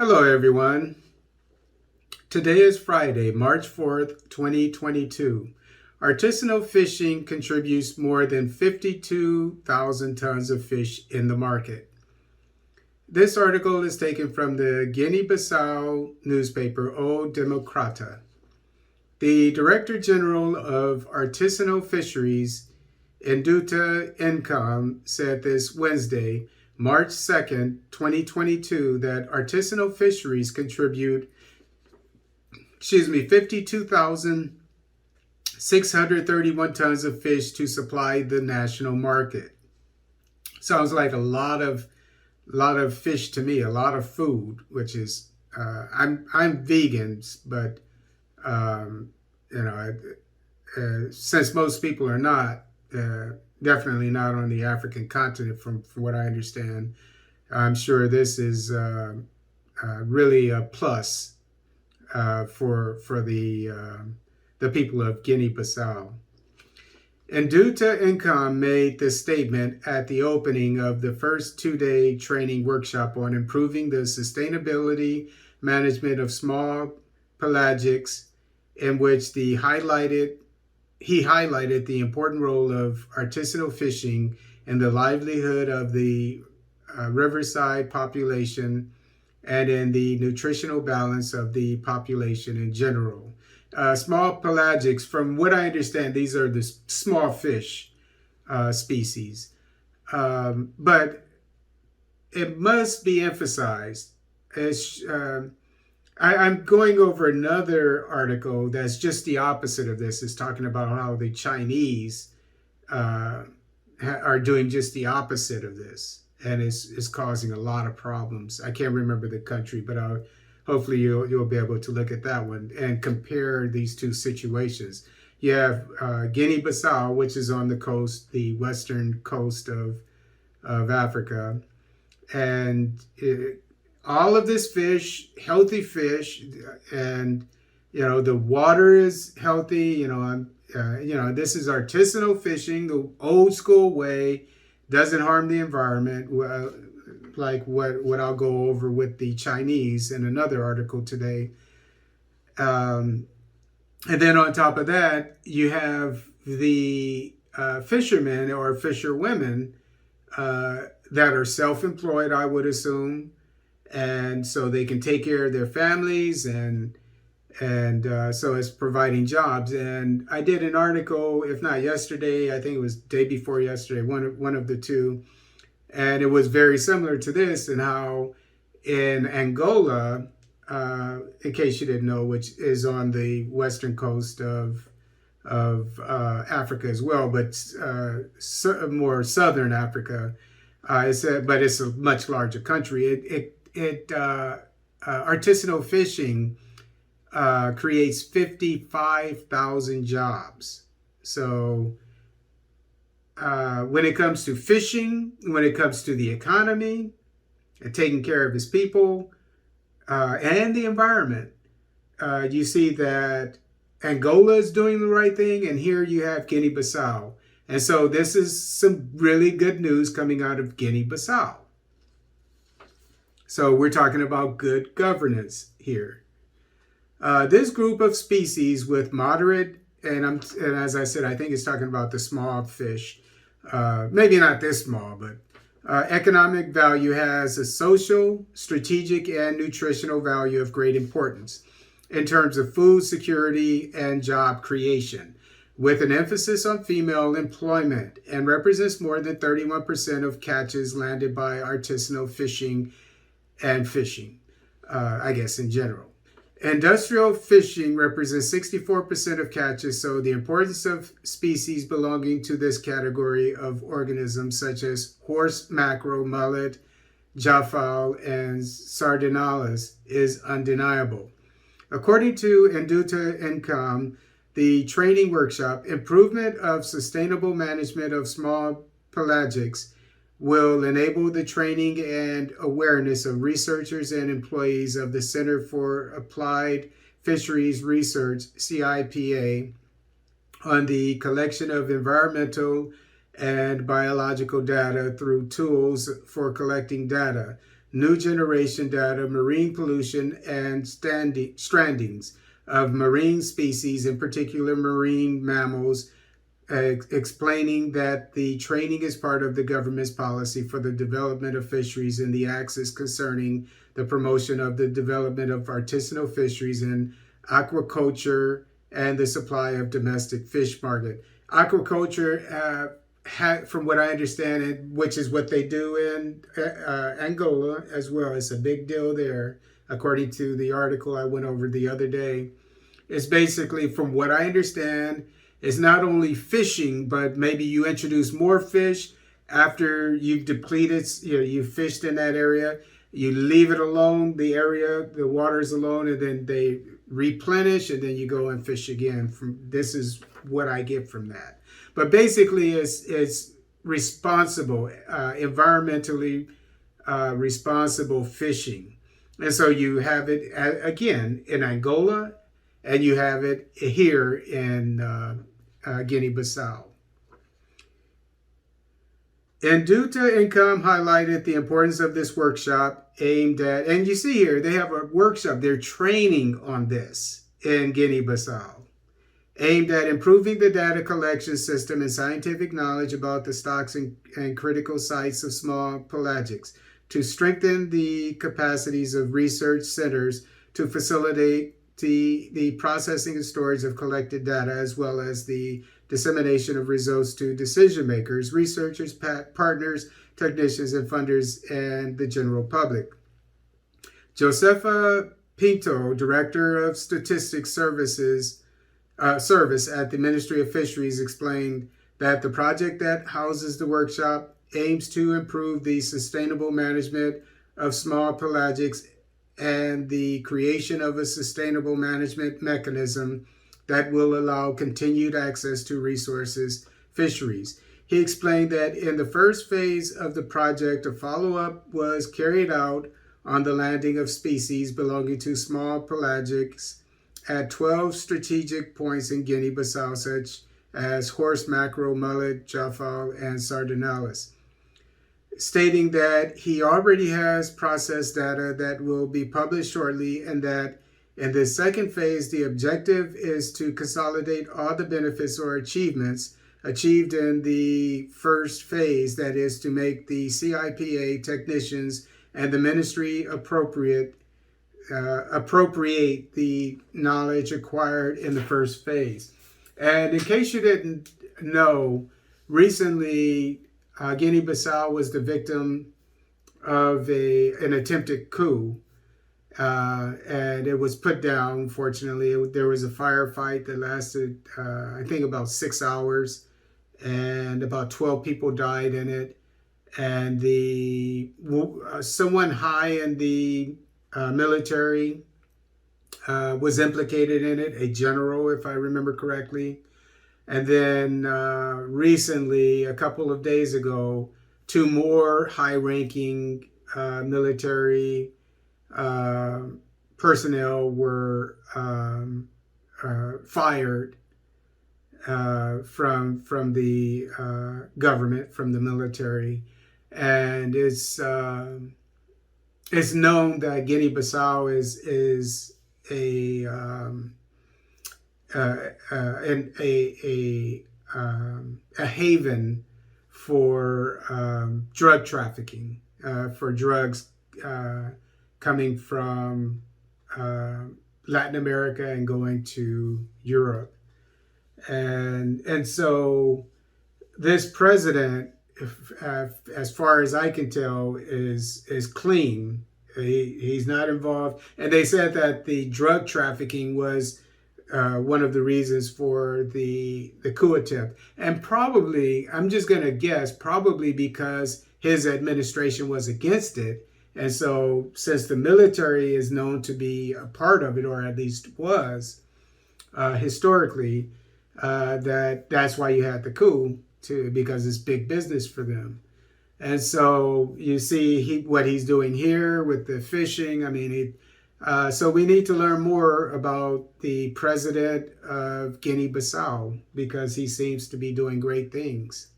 Hello, everyone. Today is Friday, March 4th, 2022. Artisanal fishing contributes more than 52,000 tons of fish in the market. This article is taken from the Guinea Bissau newspaper O Democrata. The Director General of Artisanal Fisheries, Induta Income, said this Wednesday, March 2nd, 2022, that artisanal fisheries contribute 52,631 tons of fish to supply the national market. Sounds like a lot of fish to me, a lot of food, which is I'm vegan, but um, since most people are not, definitely not on the African continent, from what I understand, I'm sure this is really a plus for the people of Guinea-Bissau. Induta Income made this statement at the opening of the first two-day training workshop on improving the sustainability management of small pelagics, in which he highlighted the important role of artisanal fishing in the livelihood of the riverside population and in the nutritional balance of the population in general. Small pelagics, from what I understand, these are the small fish species. But it must be emphasized, as I'm going over another article that's just the opposite of this. It's talking about how the Chinese are doing just the opposite of this, and is causing a lot of problems. I can't remember the country, but hopefully you'll be able to look at that one and compare these two situations. You have Guinea-Bissau, which is on the coast, the western coast of Africa, and all of this fish, healthy fish, and the water is healthy. This is artisanal fishing, the old school way. Doesn't harm the environment, like what I'll go over with the Chinese in another article today. And then on top of that, you have the fishermen or fisherwomen that are self-employed, I would assume, and so they can take care of their families, and so it's providing jobs. And I did an article, if not yesterday, I think it was day before yesterday, one of the two, and it was very similar to this, and how in Angola, in case you didn't know, which is on the western coast of Africa as well, but more southern Africa, but it's a much larger country. Artisanal fishing creates 55,000 jobs. So when it comes to fishing, when it comes to the economy and taking care of his people and the environment, you see that Angola is doing the right thing, and here you have Guinea-Bissau. And so this is some really good news coming out of Guinea-Bissau. So we're talking about good governance here. This group of species with moderate, and as I said, I think it's talking about the small fish, maybe not this small, but economic value, has a social, strategic, and nutritional value of great importance in terms of food security and job creation, with an emphasis on female employment, and represents more than 31% of catches landed by artisanal fishing and fishing, I guess in general. Industrial fishing represents 64% of catches, so the importance of species belonging to this category of organisms, such as horse mackerel, mullet, jaffowl, and sardinalis, is undeniable. According to Induta Income, the training workshop, improvement of sustainable management of small pelagics, will enable the training and awareness of researchers and employees of the Center for Applied Fisheries Research, CIPA, on the collection of environmental and biological data through tools for collecting data, new generation data, marine pollution, and strandings of marine species, in particular marine mammals, explaining that the training is part of the government's policy for the development of fisheries and the axis concerning the promotion of the development of artisanal fisheries and aquaculture and the supply of domestic fish market. Aquaculture, from what I understand, which is what they do in Angola as well. It's a big deal there, according to the article I went over the other day. It's basically, from what I understand, it's not only fishing, but maybe you introduce more fish after you've depleted, you've fished in that area. You leave it alone, the area, the water's alone, and then they replenish, and then you go and fish again. This is what I get from that. But basically, it's responsible, environmentally responsible fishing. And so you have it, again, in Angola, and you have it here in Guinea-Bissau. Nduta Income highlighted the importance of this workshop aimed at, and you see here, they have a workshop, they're training on this in Guinea-Bissau, aimed at improving the data collection system and scientific knowledge about the stocks and critical sites of small pelagics, to strengthen the capacities of research centers to facilitate the processing and storage of collected data, as well as the dissemination of results to decision makers, researchers, partners, technicians, and funders, and the general public. Josefa Pinto, Director of Statistics Service at the Ministry of Fisheries, explained that the project that houses the workshop aims to improve the sustainable management of small pelagics and the creation of a sustainable management mechanism that will allow continued access to resources fisheries. He explained that in the first phase of the project, a follow-up was carried out on the landing of species belonging to small pelagics at 12 strategic points in Guinea-Bissau, such as horse mackerel, mullet, jafal, and sardinalis, stating that he already has processed data that will be published shortly, and that in the second phase, the objective is to consolidate all the benefits or achievements achieved in the first phase, that is, to make the CIPA technicians and the ministry appropriate the knowledge acquired in the first phase. And in case you didn't know, recently Guinea-Bissau was the victim of an attempted coup, and it was put down. Fortunately, there was a firefight that lasted, I think, about 6 hours, and about 12 people died in it. And someone high in the military was implicated in it, a general, if I remember correctly. And then recently, a couple of days ago, 2 more high-ranking military personnel were fired from the government, from the military. And it's known that Guinea-Bissau is a haven for drug trafficking, for drugs coming from Latin America and going to Europe. And so this president, as far as I can tell, is clean. He's not involved. And they said that the drug trafficking was one of the reasons for the coup attempt. And probably, I'm just going to guess, probably because his administration was against it. And so since the military is known to be a part of it, or at least was historically, that's why you had the coup, because it's big business for them. And so you see what he's doing here with the fishing. I mean, so we need to learn more about the president of Guinea-Bissau, because he seems to be doing great things.